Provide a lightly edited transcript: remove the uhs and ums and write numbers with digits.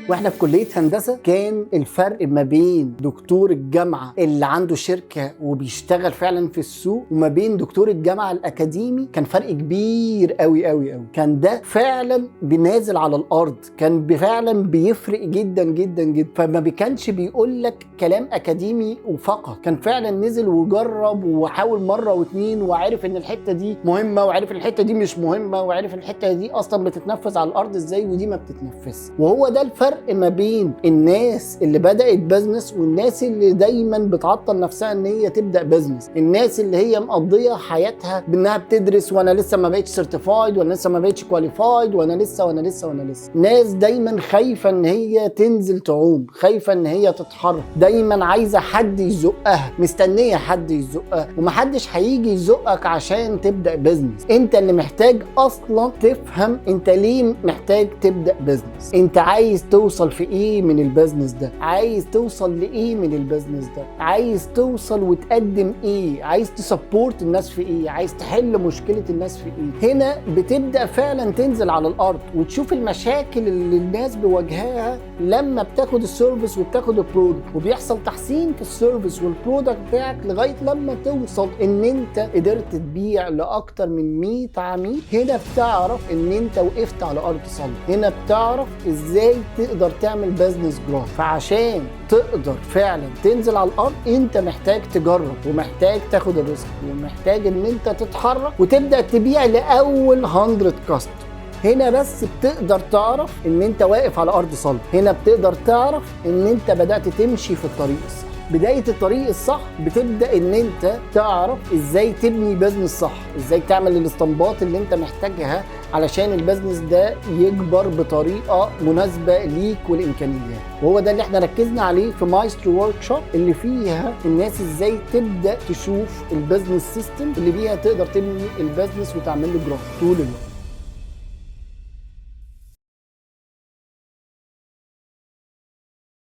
واحنا في كلية هندسة كان الفرق ما بين دكتور الجامعة اللي عنده شركة وبيشتغل فعلا في السوق وما بين دكتور الجامعة الأكاديمي كان فرق كبير قوي قوي قوي. كان ده فعلا بينازل على الأرض، كان فعلا بيفرق جدا جدا جدا. فما كانش بيقول لك كلام أكاديمي وفقط، كان فعلا نزل وجرب وحاول مرة واتنين وعارف ان الحتة دي مهمة وعارف ان الحتة دي مش مهمة وعارف ان الحتة دي أصلا بتتنفذ على الأرض ازاي ودي ما بتتنفذ. وهو ده الفرق ما بين الناس اللي بدأت بزنس والناس اللي دايما بتعطل نفسها ان هي تبدأ بزنس. الناس اللي هي مقضية حياتها بانها بتدرس وانا لسه ما بقتش سيرتيفايد وانا لسه ما بقتش كواليفايد وانا لسه. ناس دايما خايفة ان هي تنزل تعوم، خايفة ان هي تتحرك، دايما عايزة حد يزقها، مستنية حد يزقها، ومحدش هيجي يزقك عشان تبدأ بزنس. انت اللي محتاج اصلا تفهم انت ليه محتاج تبدأ بزنس، انت عايز توصل في ايه من البزنس ده، عايز توصل لايه من البزنس ده، عايز توصل وتقدم ايه، عايز تسبورت الناس في ايه، عايز تحل مشكلة الناس في ايه. هنا بتبدأ فعلا تنزل على الارض وتشوف المشاكل اللي الناس بيواجهها لما بتاخد السيرفيس وبتاخد البرودكت، وبيحصل تحسين في السيرفيس والبرودكت بتاعك لغاية لما توصل ان انت قدرت تبيع لاكتر من 100 عميل. هنا بتعرف ان انت وقفت على ارض صلبة، هنا بتعرف ازاي تقدر تعمل بزنس جروث. فعشان تقدر فعلا تنزل على الارض انت محتاج تجرب ومحتاج تاخد الريسك ومحتاج ان انت تتحرك وتبدأ تبيع لاول 100 كاستمر. هنا بس بتقدر تعرف ان انت واقف على ارض صلبة، هنا بتقدر تعرف ان انت بدأت تمشي في الطريق الصح. بداية الطريق الصح بتبدأ ان انت تعرف ازاي تبني بزنس صح، ازاي تعمل الاستنباط اللي انت محتاجها علشان البزنس ده يكبر بطريقة مناسبة ليك والامكانيات. وهو ده اللي احنا ركزنا عليه في مايسترو ورك شوب، اللي فيها الناس ازاي تبدأ تشوف البزنس سيستم اللي بيها تقدر تبني البزنس وتعمل له جروث طول الوقت.